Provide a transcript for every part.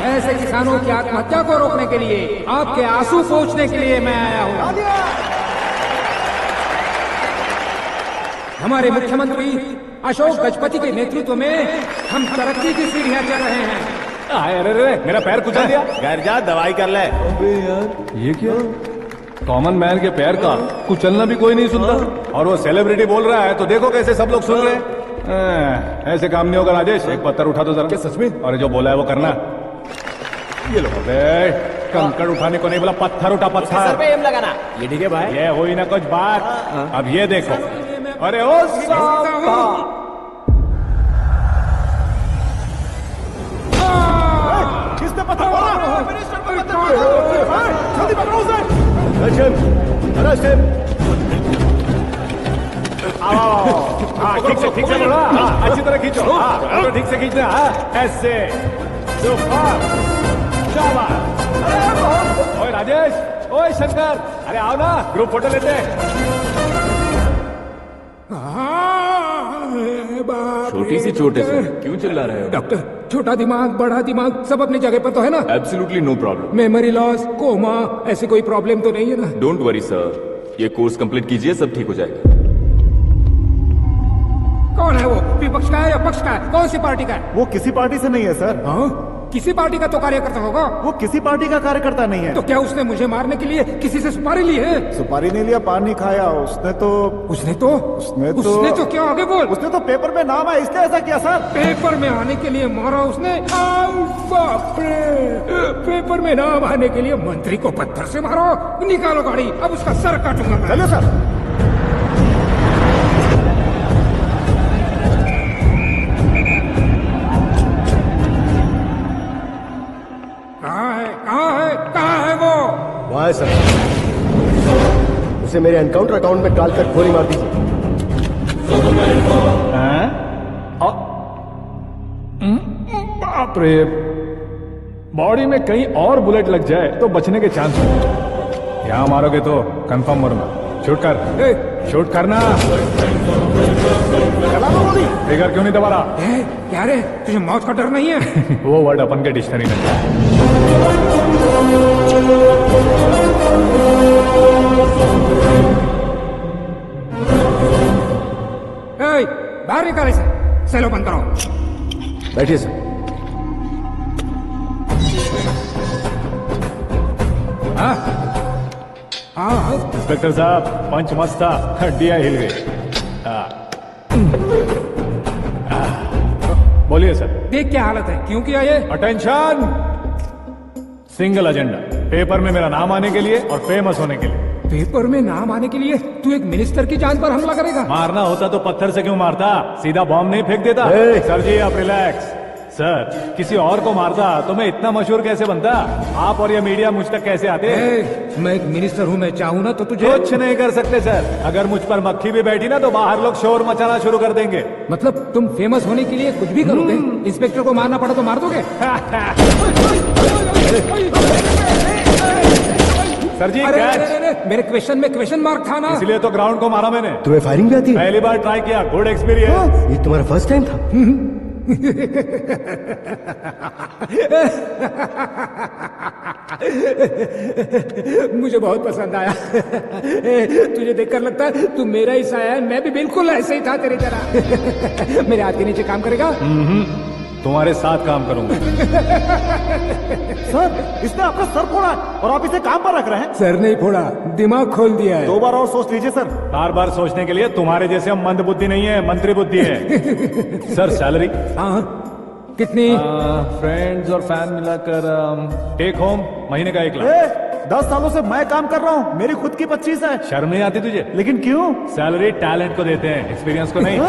ऐसे किसानों की आत्महत्या को रोकने के लिए, आपके आंसू पोंछने के लिए मैं आया हूँ। हमारे मुख्यमंत्री अशोक गजपति के नेतृत्व में हम तरक्की की सीढ़ियां चढ़ रहे हैं। अरे मेरा पैर कुचल दिया। घर जा दवाई कर ले। अबे यार ये क्या, कॉमन मैन के पैर का कुचलना भी कोई नहीं सुनता, और वो सेलिब्रिटी बोल रहा है तो देखो कैसे सब लोग सुन रहे हैं। ऐसे काम नहीं होगा राजेश, एक पत्थर उठा दो जरा। क्या सच में? और जो बोला है वो करना। ये लो। अबे कंकड़ उठाने को नहीं बोला, पत्थर उठा, पत्थर। सर पे एम लगाना। ये ठीक है भाई। ये हुई ना कुछ बात। अब ये देखो। अरे ओ साहब, किसने पत्थर मारा? जल्दी पकड़ो उसे। ठीक से बोला। अच्छी तरह खींचो। तो ठीक से खींचना। ऐसे सुपर, शाबाश। ओए राजेश, ओए शंकर, अरे आओ ना, ग्रुप फोटो लेते हैं। छोटी सी चोट है सर, क्यों चिल्ला रहे हो? डॉक्टर, छोटा दिमाग बड़ा दिमाग सब अपनी जगह पर तो है ना? Absolutely no problem. Memory loss, coma, ऐसी कोई प्रॉब्लम तो नहीं है ना? डोंट वरी सर, ये कोर्स कंप्लीट कीजिए, सब ठीक हो जाएगा। कौन है वो? विपक्ष का है या पक्ष का है? कौन सी पार्टी का है? वो किसी पार्टी से नहीं है सर। हाँ? किसी पार्टी का तो कार्यकर्ता होगा। वो किसी पार्टी का कार्यकर्ता नहीं है। तो क्या उसने मुझे मारने के लिए किसी से सुपारी ली है? सुपारी नहीं लिया, पानी खाया। उसने तो क्या आगे बोल? उसने तो पेपर में नाम है इसलिए ऐसा किया सर। पेपर में आने के लिए मारा उसने? बाप रे! पेपर में नाम आने के लिए मंत्री को पत्थर से मारो? निकालो गाड़ी, अब उसका सर काटूंगा मैं। चलो सर। कहाँ है वो? वहाँ है सर। उसे मेरे एनकाउंटर अकाउंट में डालकर गोली मार दीजिए। बाप रे, बॉडी में कहीं और बुलेट लग जाए तो बचने के चांस हैं। यहाँ मारोगे तो कंफर्म मरूंगा। शूट कर, शूट करना। फिगर क्यों नहीं दबा रहा? क्या रे, तुझे मौत का डर नहीं है? वो वर्ड अपन के डिक्शनरी में है। बाहर निकाले से, सेलो बंद करो। बैठिए सर। इंस्पेक्टर साहब, पंच मस्त था, हड्डियां हिल गई। बोलिए सर। देख क्या हालत है, क्यों किया ये? अटेंशन, सिंगल एजेंडा, पेपर में मेरा नाम आने के लिए और फेमस होने के लिए। पेपर में नाम आने के लिए तू एक मिनिस्टर की जान पर हमला करेगा? मारना होता तो पत्थर से क्यों मारता, सीधा बॉम्ब नहीं फेंक देता। सर जी आप रिलैक्स। सर, किसी और को मारता तो मैं इतना मशहूर कैसे बनता? आप और ये मीडिया मुझ तक कैसे आते? मैं एक मिनिस्टर हूँ, मैं चाहूँ ना तो तुझे कुछ नहीं कर सकते सर। अगर मुझ पर मक्खी भी बैठी ना तो बाहर लोग शोर मचाना शुरू कर देंगे। मतलब तुम फेमस होने के लिए कुछ भी करोगे? इंस्पेक्टर को मारना पड़ा तो मार दोगे? सर जी मेरे क्वेश्चन में क्वेश्चन मार्क था ना, इसलिए तो ग्राउंड को मारा मैंने। तुम्हें फायरिंग भी आती है? पहली बार ट्राई किया, गुड एक्सपीरियंस। ये तुम्हारा फर्स्ट टाइम था? मुझे बहुत पसंद आया। तुझे देखकर लगता है तू मेरा ही साया है। मैं भी बिल्कुल ऐसे ही था तेरी तरह। मेरे हाथ के नीचे काम करेगा? तुम्हारे साथ काम करूंगा। सर, इसने आपका सर फोड़ा है और आप इसे काम पर रख रहे हैं। सर नहीं फोड़ा, दिमाग खोल दिया है। 2 बार और सोच लीजिए सर। बार बार सोचने के लिए तुम्हारे जैसे हम मंद बुद्धि नहीं है, मंत्री बुद्धि है। Sir salary? हाँ, कितनी? फ्रेंड्स और फैन मिलाकर टेक होम महीने का 1 लाख। 10 सालों से मैं काम कर रहा हूँ, मेरी खुद की 25 है। शर्म नहीं आती तुझे? लेकिन क्यों? सैलरी टैलेंट को देते हैं, एक्सपीरियंस को नहीं।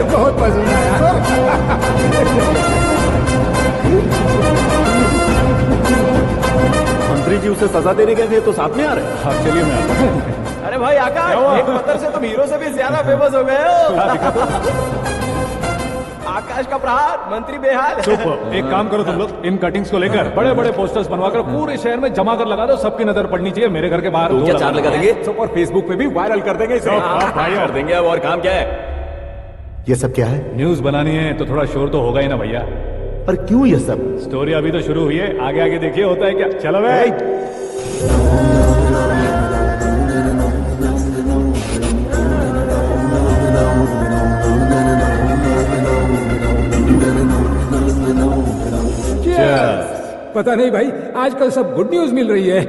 बहुत पसंद आया। मंत्री जी उसे सजा देने गए थे तो साथ में आ रहे? हाँ चलिए मैं आता हूं। अरे भाई आकाश, एक पत्थर से तुम हीरो से भी ज्यादा फेमस हो गए हो। आकाश का प्रहार, मंत्री बेहाल। सुपर। एक काम करो तुम लोग, इन कटिंग्स को लेकर बड़े बड़े पोस्टर्स बनवाकर पूरे शहर में जमा कर लगा दो, सबकी नजर पड़नी चाहिए। मेरे घर के बाहर तो क्या 4 लगा देंगे? और फेसबुक पे भी वायरल कर देंगे इसे। कर देंगे अब, और काम क्या है? ये सब क्या है? न्यूज बनानी है तो थोड़ा शोर तो होगा ही ना भैया। पर क्यों ये सब? स्टोरी अभी तो शुरू हुई है, आगे आगे देखिए होता है क्या। चलो भाई। पता नहीं भाई, आजकल सब गुड न्यूज मिल रही है।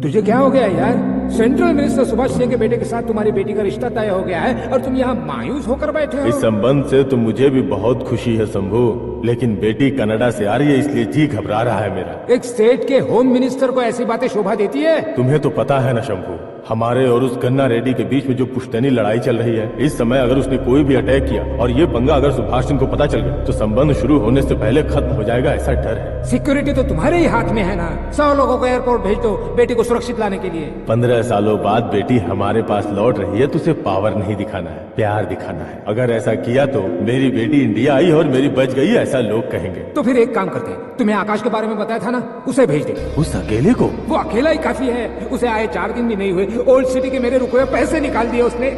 तुझे क्या हो गया यार? सेंट्रल मिनिस्टर सुभाष सिंह के बेटे के साथ तुम्हारी बेटी का रिश्ता तय हो गया है और तुम यहाँ मायूस होकर बैठे हो। इस संबंध से तो मुझे भी बहुत खुशी है शंभू, लेकिन बेटी कनाडा से आ रही है इसलिए जी घबरा रहा है मेरा। एक स्टेट के होम मिनिस्टर को ऐसी बातें शोभा देती है? तुम्हें तो पता है ना शंभू, हमारे और उस गन्ना रेड्डी के बीच में जो पुश्तैनी लड़ाई चल रही है, इस समय अगर उसने कोई भी अटैक किया और ये पंगा अगर सुभाष सिंह को पता चल गया तो संबंध शुरू होने से पहले खत्म हो जाएगा, ऐसा डर है। सिक्योरिटी तो तुम्हारे ही हाथ में है ना। 100 लोगों को एयरपोर्ट भेज दो बेटी को सुरक्षित लाने के लिए। 15 सालों बाद बेटी हमारे पास लौट रही है तो उसे पावर नहीं दिखाना है, प्यार दिखाना है। अगर ऐसा किया तो मेरी बेटी इंडिया आई और मेरी बच गई, ऐसा लोग कहेंगे। तो फिर एक काम करते हैं, तुम्हें आकाश के बारे में बताया था ना, उसे भेज दे। उस अकेले को? वो अकेला ही काफी है। उसे आए 4 दिन भी नहीं हुए, ओल्ड सिटी के मेरे रुके हुए पैसे निकाल दिए उसने।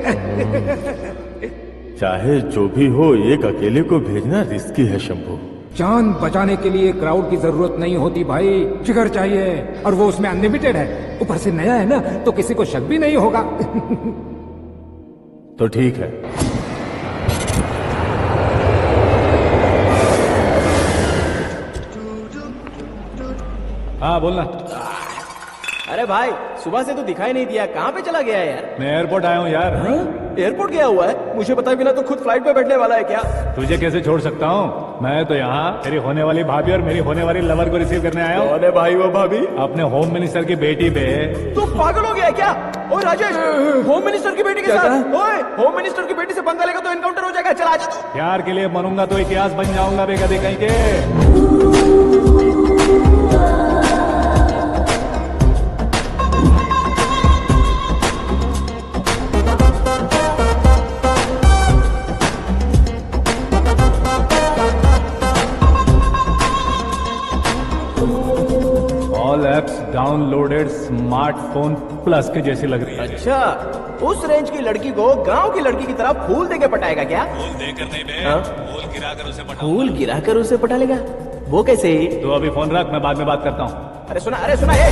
चाहे जो भी हो, एक अकेले को भेजना रिस्की है शंभू। जान बचाने के लिए क्राउड की जरूरत नहीं होती भाई, जिगर चाहिए, और वो उसमें अनलिमिटेड है। ऊपर से नया है ना, तो किसी को शक भी नहीं होगा। तो ठीक है। हाँ बोलना। अरे भाई, सुबह से तो दिखाई नहीं दिया, कहाँ पे चला गया है यार? मैं एयरपोर्ट आया हूँ यार। एयरपोर्ट गया हुआ है? मुझे पता बिना तो खुद फ्लाइट पे बैठने वाला है क्या? तुझे कैसे छोड़ सकता हूँ? मैं तो यहाँ मेरी होने वाली भाभी और मेरी होने वाली लवर को रिसीव करने आया हूँ। कौन है भाई वो भाभी? अपने होम मिनिस्टर की बेटी पे। तू पागल हो गया है क्या? ओए राजेश, होम मिनिस्टर की बेटी के साथ? ओए, होम मिनिस्टर की बेटी से पंगा लेगा तो एनकाउंटर हो जाएगा। चल आजा तू। प्यार के लिए मरूंगा तो इतिहास बन जाऊंगा बेकदे कहीं के। All apps downloaded smartphone plus के जैसी लग रही है। अच्छा, उस रेंज की लड़की को गांव की लड़की की तरह फूल देके पटाएगा क्या? फूल देकर नहीं बे, हाँ? फूल गिराकर उसे पटा। फूल गिराकर उसे पटा लेगा? वो कैसे? तो अभी फोन रख, मैं बाद में बात करता हूँ। अरे सुना ये।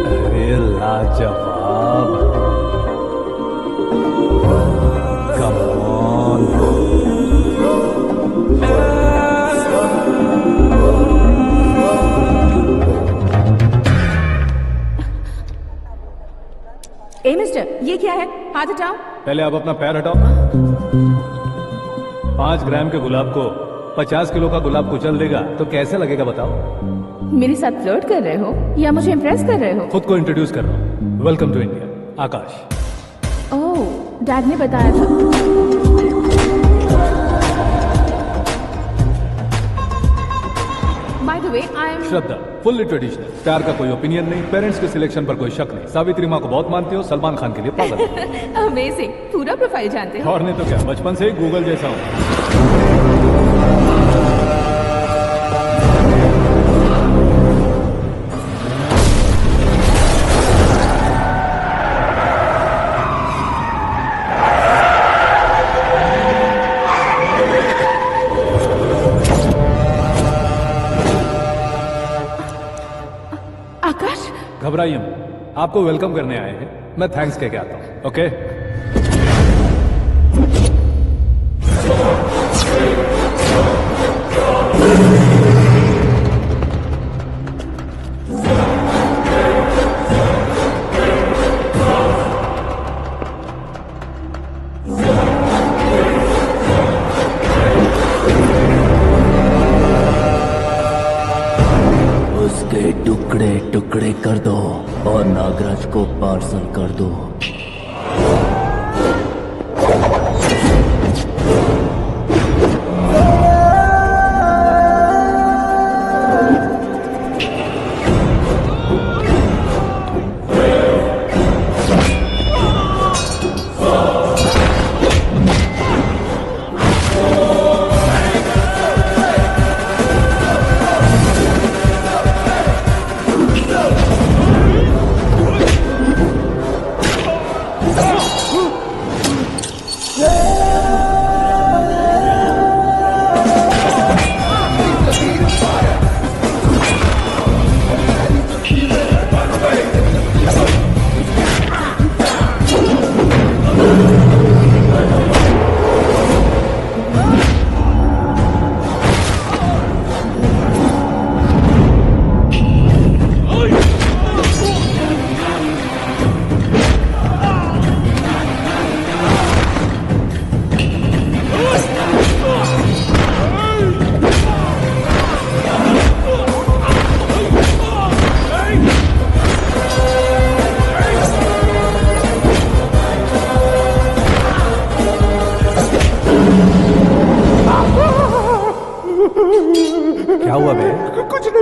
अरे लाजवाब। Come on. ए मिस्टर, ये क्या है? हाथ हटाओ। पहले आप अपना पैर हटाओ। 5 ग्राम के गुलाब को 50 किलो का गुलाब कुचल देगा तो कैसे लगेगा बताओ? मेरे साथ फ्लर्ट कर रहे हो या मुझे इम्प्रेस कर रहे हो? खुद को इंट्रोड्यूस कर रहा हूँ। Welcome to India, Akash. Oh, dad ने बताया था। By the way, I am Shraddha, fully traditional. प्यार का कोई ओपिनियन नहीं, पेरेंट्स के सिलेक्शन पर कोई शक नहीं। सावित्री माँ को बहुत मानती हो, सलमान खान के लिए पागल हो। अमेजिंग, पूरा प्रोफाइल जानते हो। और नहीं तो क्या, बचपन से ही गूगल जैसा हूँ। आकाश, घबराइए मत, आपको वेलकम करने आए हैं। मैं थैंक्स कह के आता हूँ। ओके? उसके टुकड़े टुकड़े कर दो और नागराज को पार्सल कर दो।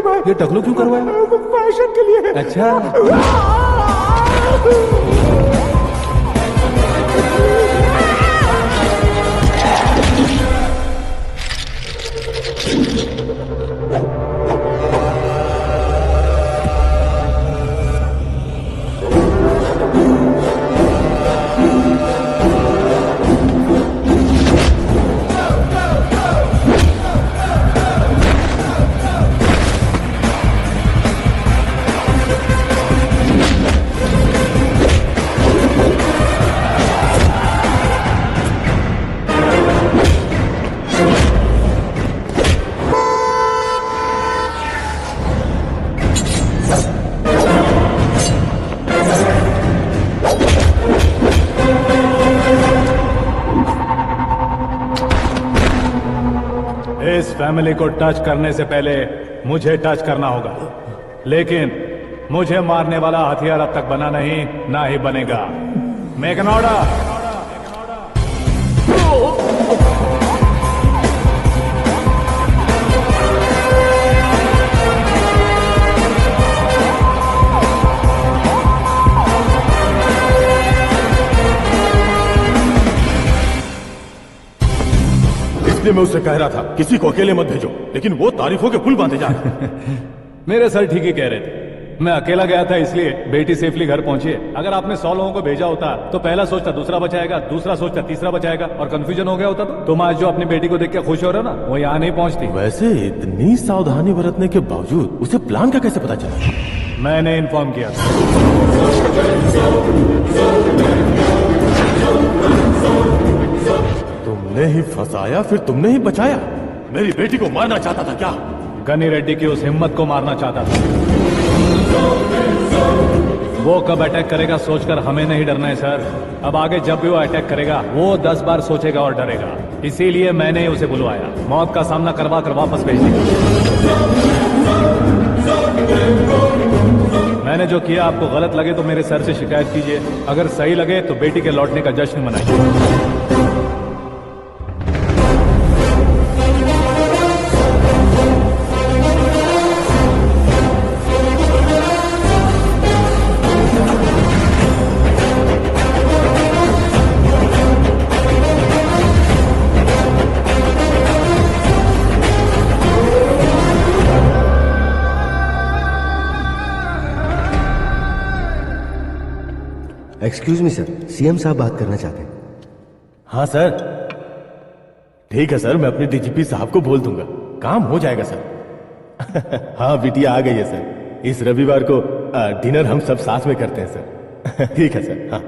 भाई। ये टकलू क्यों करवाया? फैशन के लिए। अच्छा, इस फैमिली को टच करने से पहले मुझे टच करना होगा, लेकिन मुझे मारने वाला हथियार अब तक बना नहीं, ना ही बनेगा। Make an order. इसलिए मैं उससे कह रहा था किसी को अकेले मत भेजो, लेकिन वो तारीफों के पुल बांधे जा रहे हैं। मेरे सर ठीक ही कह रहे थे। मैं अकेला गया था इसलिए बेटी सेफली घर पहुंची है। अगर आपने 100 लोगों को भेजा होता तो पहला सोचता दूसरा बचाएगा, दूसरा सोचता तीसरा बचाएगा, और कंफ्यूजन हो गया होता तो तुम आज जो अपनी बेटी को देख के खुश हो रहे हो ना, वो यहाँ नहीं पहुंचती। वैसे इतनी सावधानी बरतने के बावजूद उसे प्लान का कैसे पता चला? मैंने इन्फॉर्म किया था। तुमने ही फंसाया, फिर तुमने ही बचाया। मेरी बेटी को मारना चाहता था क्या? गनी रेड्डी की उस हिम्मत को मारना चाहता था। वो कब अटैक करेगा सोचकर हमें नहीं डरना है सर। अब आगे जब भी वो अटैक करेगा वो 10 बार सोचेगा और डरेगा। इसीलिए मैंने उसे बुलवाया, मौत का सामना करवा कर वापस भेज दिया। मैंने जो किया आपको गलत लगे तो मेरे सर से शिकायत कीजिए, अगर सही लगे तो बेटी के लौटने का जश्न मनाइए। एक्सक्यूज मी सर, सीएम साहब बात करना चाहते हैं। हाँ सर, ठीक है सर, मैं अपने डीजीपी साहब को बोल दूंगा, काम हो जाएगा सर। हाँ बिटिया आ गई है सर। इस रविवार को डिनर हम सब साथ में करते हैं सर। ठीक है सर। हाँ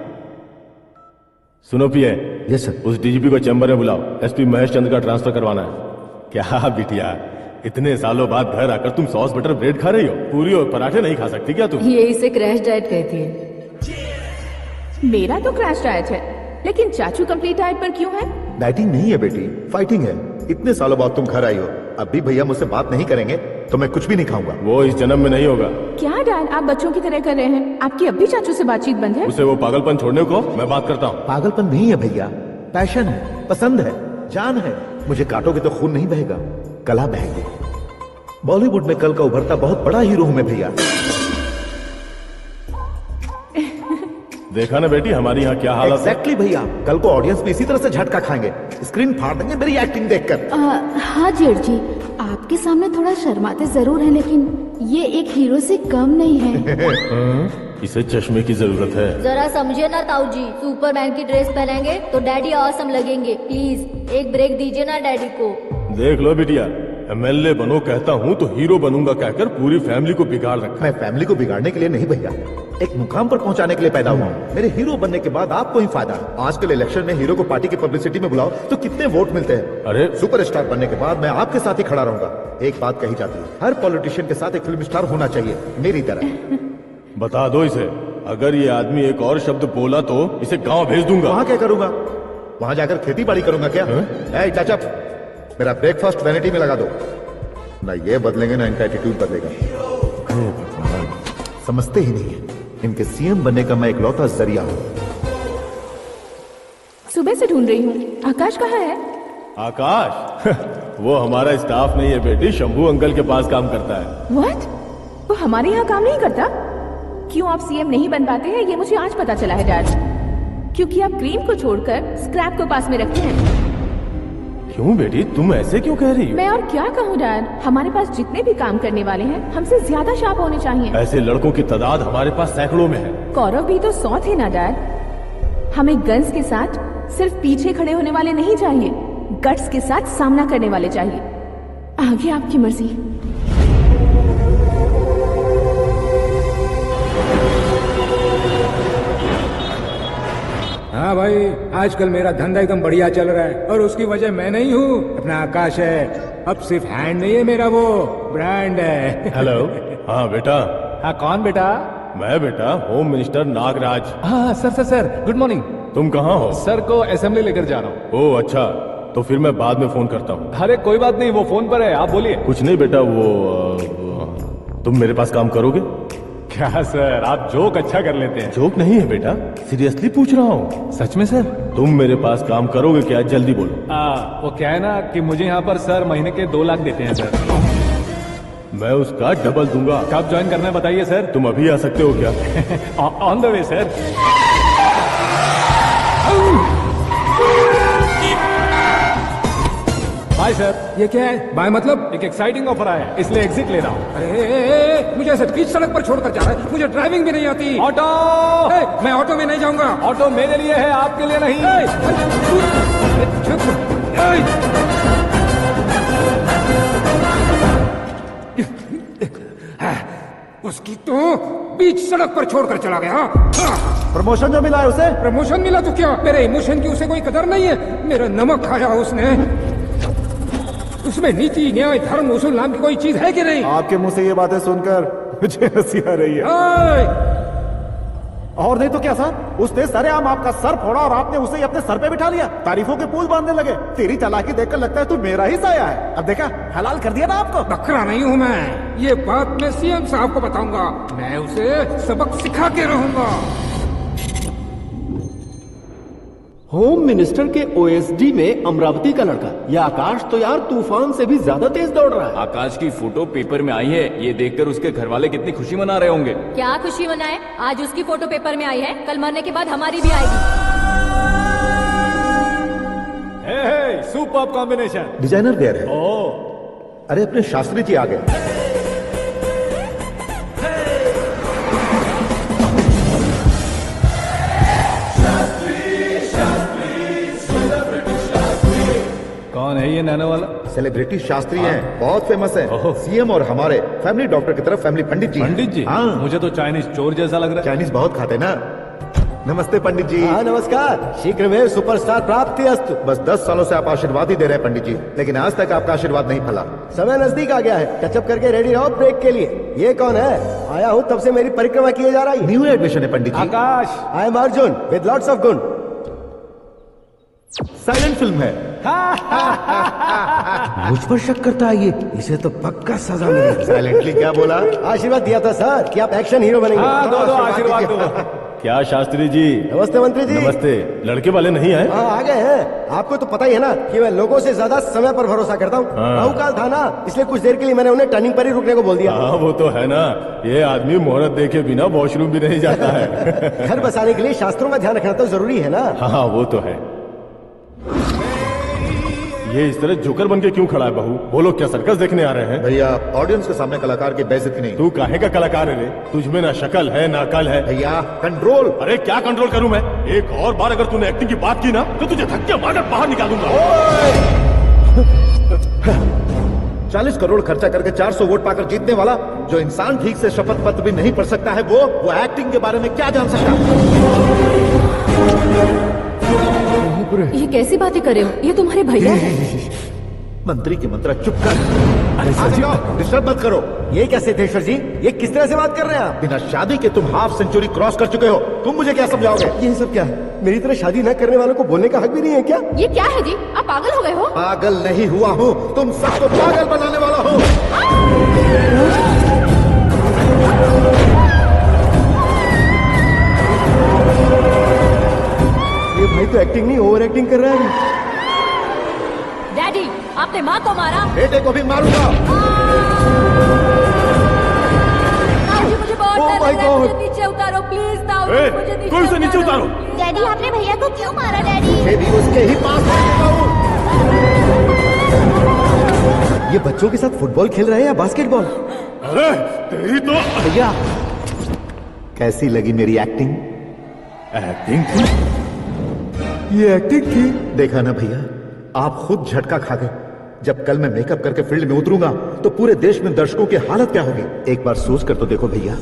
सुनो पिए। Yes sir. उस डीजीपी को चैम्बर में बुलाओ, एसपी महेश चंद्र का ट्रांसफर करवाना है। क्या बिटिया, इतने सालों बाद घर आकर तुम सॉस बटर ब्रेड खा रही हो? पूरी और पराठे नहीं खा सकती क्या तुम? ये इसे क्रैश डाइट कहती है। मेरा तो क्रैश डाइट है, लेकिन चाचू कंप्लीट डाइट पर क्यों है? डाइटिंग नहीं है बेटी, फाइटिंग है। इतने सालों बाद तुम घर आई हो, अब भी भैया मुझसे बात नहीं करेंगे तो मैं कुछ भी नहीं खाऊंगा। वो इस जन्म में नहीं होगा। क्या डैड, आप बच्चों की तरह कर रहे हैं? आपकी अब भी चाचू से बातचीत बंद है? उसे वो पागलपन छोड़ने को मैं बात करता हूँ। पागलपन नहीं है भैया, पैशन है, पसंद है, जान है। मुझे काटोगे तो खून नहीं बहेगा, कला बहेगी। बॉलीवुड में कल का उभरता बहुत बड़ा हीरो हूं मैं भैया। देखा ना बेटी हमारी यहाँ क्या हालत है। एग्जैक्टली भैया, कल को ऑडियंस भी इसी तरह से झटका खाएंगे, स्क्रीन फाड़ देंगे मेरी एक्टिंग देखकर। हाँ जेठ जी, आपके सामने थोड़ा शर्माते जरूर हैं, लेकिन ये एक हीरो से कम नहीं है। इसे चश्मे की जरूरत है। जरा समझिए ना ताऊ जी, सुपरमैन की ड्रेस पहनेंगे तो डैडी ऑसम लगेंगे। प्लीज एक ब्रेक दीजिए ना डैडी को। देख लो बिटिया, एमएलए बनो कहता हूँ तो हीरो बनूंगा कहकर पूरी फैमिली को बिगाड़ रखा। मैं फैमिली को बिगाड़ने के लिए नहीं भैया, एक मुकाम पर पहुंचाने के लिए पैदा हुआ हूँ। मेरे हीरो बनने के बाद आपको ही फायदा। आजकल इलेक्शन में हीरो को पार्टी की पब्लिसिटी में बुलाओ तो कितने वोट मिलते हैं। अरे सुपरस्टार बनने के बाद मैं आपके साथ ही खड़ा रहूंगा। एक बात कही जाती है, हर पॉलिटिशियन के साथ एक फिल्म स्टार होना चाहिए, मेरी तरह। बता दो इसे, अगर ये आदमी एक और शब्द बोला तो इसे गाँव भेज दूंगा। वहाँ क्या करूंगा? वहाँ जाकर खेती बाड़ी करूंगा क्या? टचअप, मेरा ब्रेकफास्ट वैनिटी में लगा दो। ना ये बदलेंगे ना इनका एटीट्यूड बदलेगा। समझते ही नहीं है, इनके सीएम बनने का मैं इकलौता जरिया हूं। सुबह से ढूंढ रही हूँ, आकाश कहाँ है? आकाश वो हमारा स्टाफ नहीं है बेटी, शंभू अंकल के पास काम करता है। व्हाट? वो हमारे यहाँ काम नहीं करता? क्यों आप सीएम नहीं बन पाते हैं ये मुझे आज पता चला है डैड। क्योंकि आप क्रीम को छोड़कर स्क्रैप को पास में रखते हैं। क्यों बेटी, तुम ऐसे क्यों कह रही हो? मैं और क्या कहूँ डैड, हमारे पास जितने भी काम करने वाले हैं हमसे ज्यादा शार्प होने चाहिए। ऐसे लड़कों की तादाद हमारे पास सैकड़ों में है। कौरव भी तो 100 थे ना डैड। हमें गन्स के साथ सिर्फ पीछे खड़े होने वाले नहीं चाहिए, गट्स के साथ सामना करने वाले चाहिए। आगे आपकी मर्जी। हाँ भाई, आजकल मेरा धंधा एकदम बढ़िया चल रहा है और उसकी वजह मैं नहीं हूँ, अपना आकाश है। अब सिर्फ हैंड नहीं है मेरा, वो ब्रांड है। हेलो। हाँ बेटा। हाँ कौन बेटा? मैं बेटा होम मिनिस्टर नागराज। हाँ सर गुड मॉर्निंग। तुम कहाँ हो? सर को असेंबली लेकर जा रहा हूँ। ओह अच्छा, तो फिर मैं बाद में फोन करता हूँ। अरे कोई बात नहीं, वो फोन पर है, आप बोलिए। कुछ नहीं बेटा, तुम मेरे पास काम करोगे? क्या सर, आप जोक अच्छा कर लेते हैं। जोक नहीं है बेटा, सीरियसली पूछ रहा हूँ। सच में सर? तुम मेरे पास काम करोगे क्या? जल्दी बोलो। वो क्या है ना कि मुझे यहाँ पर सर महीने के 2 लाख देते हैं सर। मैं उसका डबल दूंगा। कब ज्वाइन करना है बताइए सर। तुम अभी आ सकते हो क्या? On the way sir. Bye sir. ये क्या है? बाय मतलब? एक एक्साइटिंग ऑफर आया है, इसलिए एग्जिट ले रहा हूँ। अरे मुझे ऐसे बीच सड़क पर छोड़कर जा रहा है, मुझे ड्राइविंग भी नहीं आती। ऑटो! मैं ऑटो में नहीं जाऊंगा। ऑटो मेरे लिए है, आपके लिए नहीं। उसकी तो बीच सड़क पर छोड़कर चला गया। प्रमोशन जो मिला है उसे? प्रमोशन मिला तो क्या, मेरे इमोशन की उसे कोई कदर नहीं है। मेरा नमक खाया उसने। उसमें नीति न्याय धर्म उसूल नाम की कोई चीज है कि नहीं? आपके मुंह से ये बातें सुनकर मुझे हंसी आ रही है। और नहीं तो क्या सर, उसने सरेआम आपका सर फोड़ा और आपने उसे ही अपने सर पे बिठा लिया। तारीफों के पुल बांधने लगे। तेरी चालाकी देखकर लगता है तू मेरा ही साया है। अब देखा, हलाल कर दिया ना आपको। बकरा नहीं हूँ मैं, ये बात मैं सीएम साहब को बताऊंगा। मैं उसे सबक सिखा के रहूंगा। होम मिनिस्टर के ओएसडी में अमरावती का लड़का, यह आकाश तो यार तूफान से भी ज्यादा तेज दौड़ रहा है। आकाश की फोटो पेपर में आई है, ये देखकर उसके घर वाले कितनी खुशी मना रहे होंगे। क्या खुशी मनाए? आज उसकी फोटो पेपर में आई है, कल मरने के बाद हमारी भी आएगी। Superb combination. डिजाइनर वेयर है। ओह, अरे अपने शास्त्री जी आ गए। कौन है ये नैनो वाला? सेलिब्रिटी शास्त्री हैं, बहुत फेमस है। सीएम और हमारे फैमिली डॉक्टर की तरफ फैमिली पंडित जी। पंडित जी? हाँ। मुझे तो चाइनीज चोर जैसा लग रहा है। चाइनीज बहुत खाते ना। नमस्ते पंडित जी। हाँ नमस्कार, शीघ्रमेव सुपरस्टार प्राप्ति अस्तु। बस 10 सालों से आप आशीर्वाद ही दे रहे हैं पंडित जी, लेकिन आज तक आपका आशीर्वाद नहीं फला। समय नजदीक आ गया है, टचअप करके रेडी रहो ब्रेक के लिए। ये कौन है? आया हूँ तब से मेरी परिक्रमा किए जा रही है। न्यू एडमिशन है Pandit ji. Akash. I am Arjun with lots of गुण। साइलेंट फिल्म है। मुझ पर शक करता है ये, इसे तो पक्का सजा मिलेगी। साइलेंटली क्या बोला? आशीर्वाद दिया था सर कि आप एक्शन हीरो बनेंगे। हाँ, दो आशीर्वाद दो। क्या शास्त्री जी? नमस्ते मंत्री जी। नमस्ते। लड़के वाले नहीं आए? हाँ आ गए हैं। आपको तो पता ही है ना कि मैं लोगों से ज्यादा समय पर भरोसा करता हूँ। हाँ। राहुकाल था ना, इसलिए कुछ देर के लिए मैंने उन्हें टर्निंग पर ही रुकने को बोल दिया। हाँ वो तो है ना, ये आदमी मुहूर्त देखे बिना वॉशरूम भी नहीं जाता है। घर बसाने के लिए शास्त्रों का ध्यान रखना तो जरूरी है ना। हाँ वो तो है। ये इस तरह जोकर बन के क्यों खड़ा है बहू? वो लोग क्या सर्कस देखने आ रहे हैं? भैया ऑडियंस के सामने कलाकार की बेइज्जती नहीं। तू काहे का कलाकार है रे? तुझमें ना शक्ल है ना अकल है। भैया कंट्रोल। अरे क्या कंट्रोल करूं मैं? एक और बार अगर तूने एक्टिंग की बात की ना तो तुझे धक्के मारकर बाहर निकालूंगा। 40 करोड़ खर्चा करके 400 वोट पाकर जीतने वाला, जो इंसान ठीक से शपथ पत्र भी नहीं पढ़ सकता है, वो एक्टिंग के बारे में क्या जान सकता? ये कैसी बातें कर रहे हो? ये तुम्हारे भैया हैं। मंत्री की मंत्रा चुप कर। अरे डिस्टर्ब मत करो। ये क्या सिद्धेश्वर जी, ये किस तरह से बात कर रहे हैं आप? बिना शादी के तुम हाफ सेंचुरी क्रॉस कर चुके हो, तुम मुझे क्या समझाओगे? ये सब क्या है? मेरी तरह शादी न करने वालों को बोलने का हक भी नहीं है क्या? ये क्या है जी? आप पागल हो गए हो? पागल नहीं हुआ हूँ, तुम सबको पागल बनाने वाला हो। ये भाई तो एक्टिंग नहीं ओवर एक्टिंग कर रहा है। डैडी, आप अपने माँ को मारा। बेटे को भी मारूंगा। ताऊजी मुझे बहुत डर लग रहा है, मुझे नीचे उतारो प्लीज ताऊजी, मुझे नीचे उतारो। डैडी आपने भैया को क्यों मारा डैडी? मैं भी उसके ही पास रहेगा हूँ। ये बच्चों के साथ फुटबॉल खेल रहे हैं या बास्केटबॉल? अरे तेरी तो भैया कैसी लगी मेरी एक्टिंग? एक्टिंग थी? ये एक्टिंग थी। देखा ना भैया, आप खुद झटका खा गए। जब कल मैं मेकअप करके फील्ड में उतरूंगा तो पूरे देश में दर्शकों की हालत क्या होगी? एक बार सोच कर तो देखो भैया।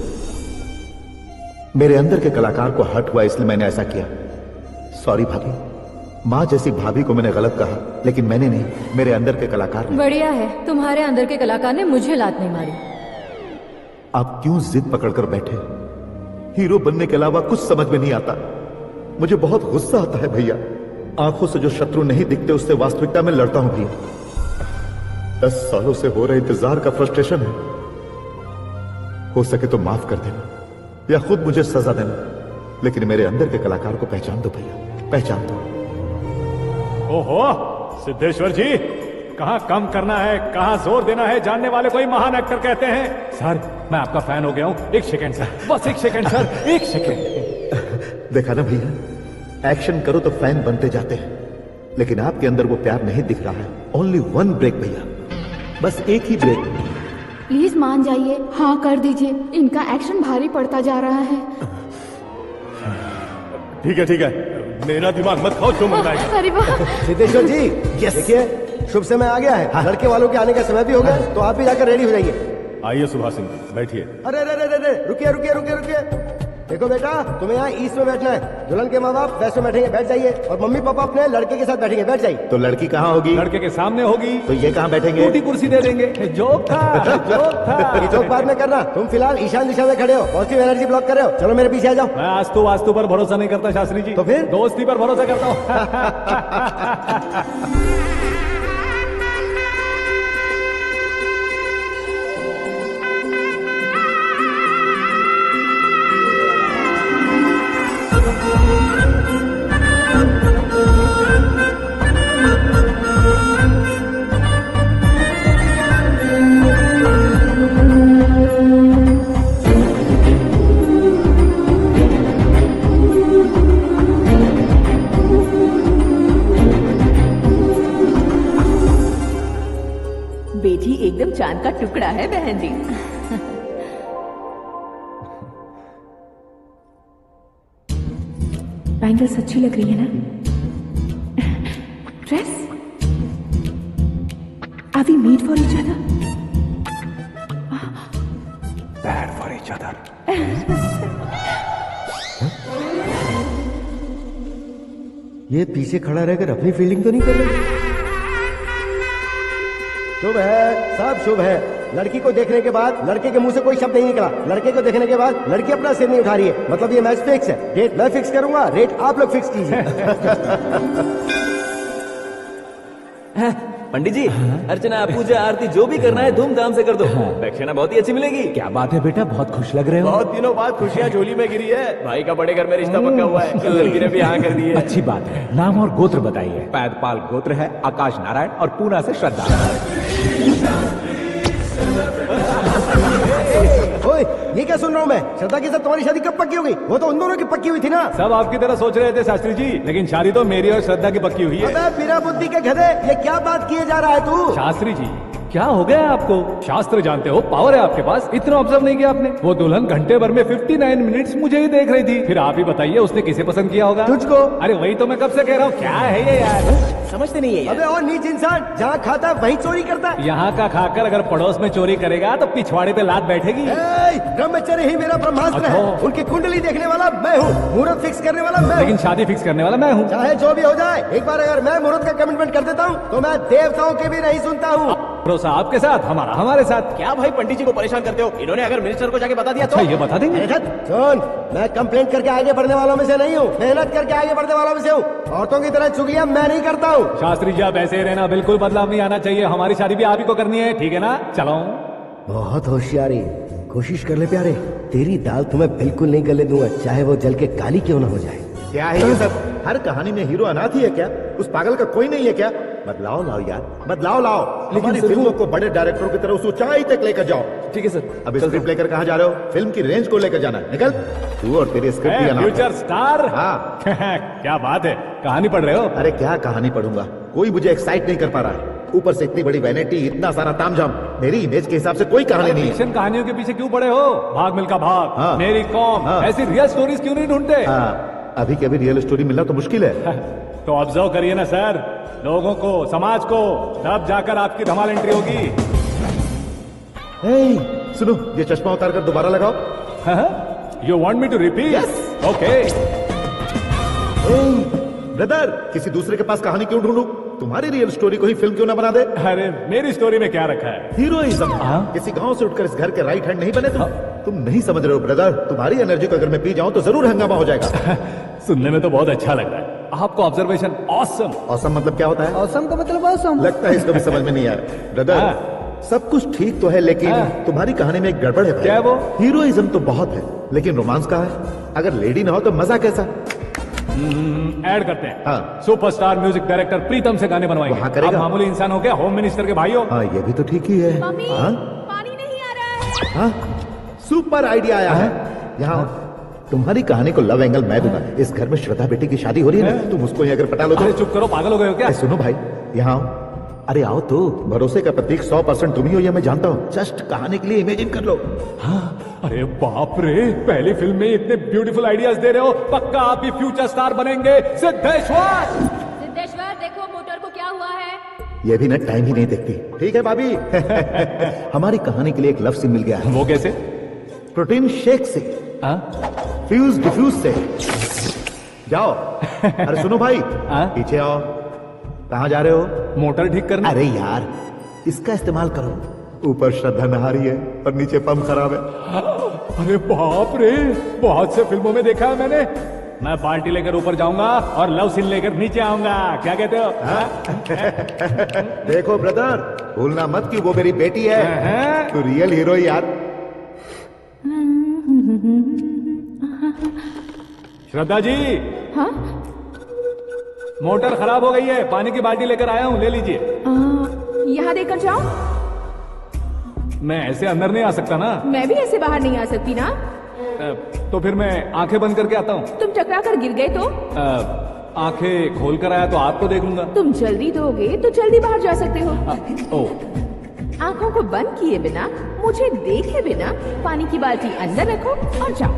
मेरे अंदर के कलाकार को हर्ट हुआ इसलिए मैंने ऐसा किया। सॉरी भाभी। माँ जैसी भाभी को मैंने गलत कहा, लेकिन मैंने नहीं, मेरे अंदर के कलाकार ने। बढ़िया है, तुम्हारे अंदर के कलाकार ने मुझे लात नहीं मारी। आप क्यों जिद पकड़कर बैठे? हीरो बनने के अलावा कुछ समझ में नहीं आता। मुझे बहुत गुस्सा आता है भैया। आंखों से जो शत्रु नहीं दिखते उससे वास्तविकता में लड़ता हूं भैया। 10 सालों से हो रहे इंतजार का फ्रस्ट्रेशन है। हो सके तो माफ कर देना या खुद मुझे सजा देना, लेकिन मेरे अंदर के कलाकार को पहचान दो भैया, पहचान दो। ओहो सिद्धेश्वर जी, कहाँ कम करना है, कहाँ जोर देना है, जानने वाले कोई महान एक्टर कहते हैं। सर मैं आपका फैन हो गया हूँ। एक सेकंड सर, बस एक सेकंड सर, एक सेकंड। देखा ना भैया, एक्शन करो तो फैन बनते जाते हैं, लेकिन आपके अंदर वो प्यार नहीं दिख रहा है। ओनली 1 ब्रेक भैया, बस एक ही ब्रेक। प्लीज मान जाइए, हाँ कर दीजिए। इनका एक्शन भारी पड़ता जा रहा है। ठीक है, मेरा दिमाग मत खाओ, जो मन आएगा। अरे वाह। सिद्धेश्वर जी, देखिए शुभ समय आ गया है। लड़के वालों के आने का समय भी हो गया, तो आप भी जाकर रेडी हो जाइए। आइए सुभाष सिंह, बैठिए। अरे रुकिए। देखो बेटा, तुम्हें यहाँ ईस्ट में बैठना है। दुल्हन के माँ बाप वेस्ट में बैठेंगे, बैठ जाइए। और मम्मी पापा अपने लड़के के साथ बैठेंगे, बैठ जाइए। तो लड़की कहाँ होगी? लड़के के सामने होगी। तो ये कहाँ बैठेंगे? छोटी कुर्सी दे देंगे। जोक था। ये जोक बाद में करना। तुम फिलहाल ईशान दिशा में खड़े हो, पॉजिटिव एनर्जी ब्लॉक कर रहे हो। चलो मेरे पीछे आ जाओ। मैं वास्तु पर भरोसा नहीं करता शास्त्री जी। तो फिर दोस्ती पर भरोसा करता हूँ। बेटी एकदम चांद का टुकड़ा है बहन जी। बैंगल्स अच्छी लग रही है ना? Dress? Are we made for each other? Bad for each other. ये पीछे खड़ा रहकर अपनी फील्डिंग तो नहीं कर रहा? शुभ है, सब शुभ है। लड़की को देखने के बाद लड़के के मुंह से कोई शब्द नहीं निकला। लड़के को देखने के बाद लड़की अपना सिर नहीं उठा रही है। मतलब ये मैच फिक्स है। डेट मैं फिक्स करूंगा, रेट आप लोग फिक्स कीजिए। पंडित जी, अर्चना पूजा आरती जो भी करना है धूमधाम से कर दो। दक्षिणा बहुत ही अच्छी मिलेगी। क्या बात है बेटा, बहुत खुश लग रहे हो। बहुत दिनों बाद खुशियाँ झोली में गिरी है। भाई का बड़े घर में रिश्ता पक्का हुआ है। लड़की ने भी हाँ कर दी है। अच्छी बात है। नाम और गोत्र बताइए। पैदपाल गोत्र है, आकाश नारायण, और पूना से श्रद्धा। ओए, ये क्या सुन रहा हूँ मैं? श्रद्धा के साथ तुम्हारी शादी कब पक्की हो गई? वो तो उन दोनों की पक्की हुई थी ना। सब आपकी तरह सोच रहे थे शास्त्री जी, लेकिन शादी तो मेरी और श्रद्धा की पक्की हुई है। अबे बिना बुद्धि के गधे, ये क्या बात किए जा रहा है तू? शास्त्री जी क्या हो गया आपको? शास्त्र जानते हो, पावर है आपके पास। इतना ऑब्जर्व नहीं किया आपने? वो दुल्हन घंटे भर में 59 मिनट्स मुझे ही देख रही थी। फिर आप ही बताइए उसने किसे पसंद किया होगा? तुझको। अरे वही तो मैं कब से कह रहा हूँ, क्या है ये यार? समझते नहीं है यार। अबे और नीच इंसान, जहाँ खाता है वहीं चोरी करता है। यहाँ का खाकर अगर पड़ोस में चोरी करेगा तो पिछवाड़े पे लात बैठेगी। ब्रह्मचर्य ही मेरा ब्रह्मास्त्र है। उनकी कुंडली देखने वाला मैं हूँ, मुहूर्त फिक्स करने वाला मैं हूँ। लेकिन शादी फिक्स करने वाला मैं हूँ। चाहे जो भी हो जाए, एक बार अगर मैं मुहूर्त का कमिटमेंट कर देता हूँ तो मैं देवताओं के भी नहीं सुनता हूँ। भरोसा आपके साथ, हमारा हमारे साथ। क्या भाई पंडित जी को परेशान करते हो? इन्होंने अगर मिनिस्टर को जाके बता दिया तो? ये बता देंगे। सुन, मैं कंप्लेंट करके आगे बढ़ने वालों में से नहीं हूँ, मेहनत करके आगे बढ़ने वालों में से हूँ। औरतों की तरह चुगलियां मैं नहीं करता हूँ। शास्त्री जी आप ऐसे ही रहना, बिल्कुल बदलाव नहीं आना चाहिए। हमारी शादी भी आप ही को करनी है, ठीक है ना? चलो। बहुत होशियारी, कोशिश कर ले प्यारे। तेरी दाल तुम्हें बिल्कुल नहीं गले दूंगा, चाहे वो जल के काली क्यों ना हो जाए। क्या है ये सब? हर कहानी में हीरो अनाथ ही है क्या? उस पागल का कोई नहीं है क्या? बदलाव लाओ यार, बदलाव लाओ। हमारी फिल्मों को बड़े डायरेक्टरों की तरह उस ऊंचाई तक लेकर जाओ। ठीक है सर। अब स्क्रिप्ट लेकर कहाँ जा रहे हो? फिल्म की रेंज को लेकर जाना। निकल तू और तेरी स्क्रिप्ट की अनाउंस। Future star. हाँ क्या बात है, कहानी पढ़ रहे हो? अरे क्या कहानी पढ़ूंगा, कोई मुझे एक्साइट नहीं कर पा रहा है। ऊपर से इतनी बड़ी वैनिटी, इतना सारा तामझाम, मेरी इमेज के हिसाब से कोई कहानी नहीं है। फिक्शन कहानियों के पीछे क्यों पड़े हो? भाग मिल्खा भाग, हाँ। मेरी कॉम, हाँ। ऐसी रियल स्टोरीज क्यों नहीं ढूंढते? अभी के अभी रियल स्टोरी मिलना तो मुश्किल है। तो ऑब्जर्व करिए ना सर, लोगों को, समाज को, तब जाकर आपकी धमाल एंट्री होगी। सुनो, ये चश्मा उतार कर दोबारा लगाओ। You want me to repeat? Okay. Brother, किसी दूसरे के पास कहानी क्यों ढूंढूं? तुम्हारी रियल स्टोरी को ही फिल्म क्यों ना बना दे? अरे मेरी स्टोरी में क्या रखा है? हीरोइज्म। किसी गांव से उठकर इस घर के राइट हैंड नहीं बने तुम नहीं समझ रहे हो ब्रदर। तुम्हारी एनर्जी को अगर मैं पी जाऊं तो जरूर हंगामा हो जाएगा। सुनने में तो बहुत अच्छा लग रहा है आपको। Observation awesome. ऑसम मतलब क्या होता है? ऑसम का मतलब ऑसम। लगता है इसको भी समझ में नहीं आया। ब्रदर, सब कुछ ठीक तो है लेकिन तुम्हारी कहानी में एक गड़बड़ है भाई। क्या है वो? हीरोइज्म तो बहुत है लेकिन रोमांस कहाँ है? अगर लेडी ना हो तो मजा कैसा? ऐड करते हैं। सुपरस्टार म्यूजिक डायरेक्टर प्रीतम से गाने बनवाएंगे। वहाँ करेगा? आप मामूली इंसान हो क्या, होम मिनिस्टर के भाई हो? हाँ, ये भी तो ठीक ही है। मम्मी, हाँ? पानी नहीं आ रहा है। हाँ? सुपर आइडिया आया है। यहाँ तुम्हारी कहानी को लव एंगल मैं दूंगा। इस घर में श्रद्धा बेटी की शादी हो रही है ना, तुम उसको ही अगर पटा लो तो। अरे चुप करो, पागल हो गए हो क्या? सुनो भाई, यहाँ आओ। अरे आओ तो, भरोसे का प्रतीक 100% तुम ही हो ये मैं जानता हूँ। जस्ट कहानी के लिए इमेजिन कर लो। हाँ? अरे बाप रे, पहली फिल्म में इतने ब्यूटीफुल आइडियाज दे रहे हो, पक्का आप ही फ्यूचर स्टार बनेंगे। सिद्धेश्वर, सिद्धेश्वर देखो मोटर को क्या हुआ है। ये भी ना टाइम ही नहीं देखती। ठीक है भाभी। हमारी कहानी के लिए एक लव सीन मिल गया है। वो कैसे? प्रोटीन शेक से, फ्यूज डिफ्यूज से। जाओ। अरे सुनो भाई, पीछे आओ। कहाँ जा रहे हो? मोटर ठीक करने। अरे यार, इसका इस्तेमाल करो। ऊपर श्रद्धा नहा रही है और नीचे पंप खराब है। अरे बाप रे, बहुत से फिल्मों में देखा है मैंने। मैं बाल्टी लेकर ऊपर जाऊंगा और लव सीन लेकर नीचे आऊंगा। क्या कहते हो? देखो ब्रदर, भूलना मत कि वो मेरी बेटी है। तू रियल हीरो यार। श्रद्धा जी। हाँ? मोटर खराब हो गई है, पानी की बाल्टी लेकर आया हूँ, ले लीजिए। यहाँ देकर जाओ। मैं ऐसे अंदर नहीं आ सकता ना। मैं भी ऐसे बाहर नहीं आ सकती ना। तो फिर मैं आंखें बंद करके आता हूँ। तुम टकरा कर गिर गए तो? आंखें खोल कर आया तो आपको देख लूंगा। तुम जल्दी दोगे तो जल्दी बाहर जा सकते हो। आंखों को बंद किए बिना, मुझे देखे बिना पानी की बाल्टी अंदर रखो और जाओ।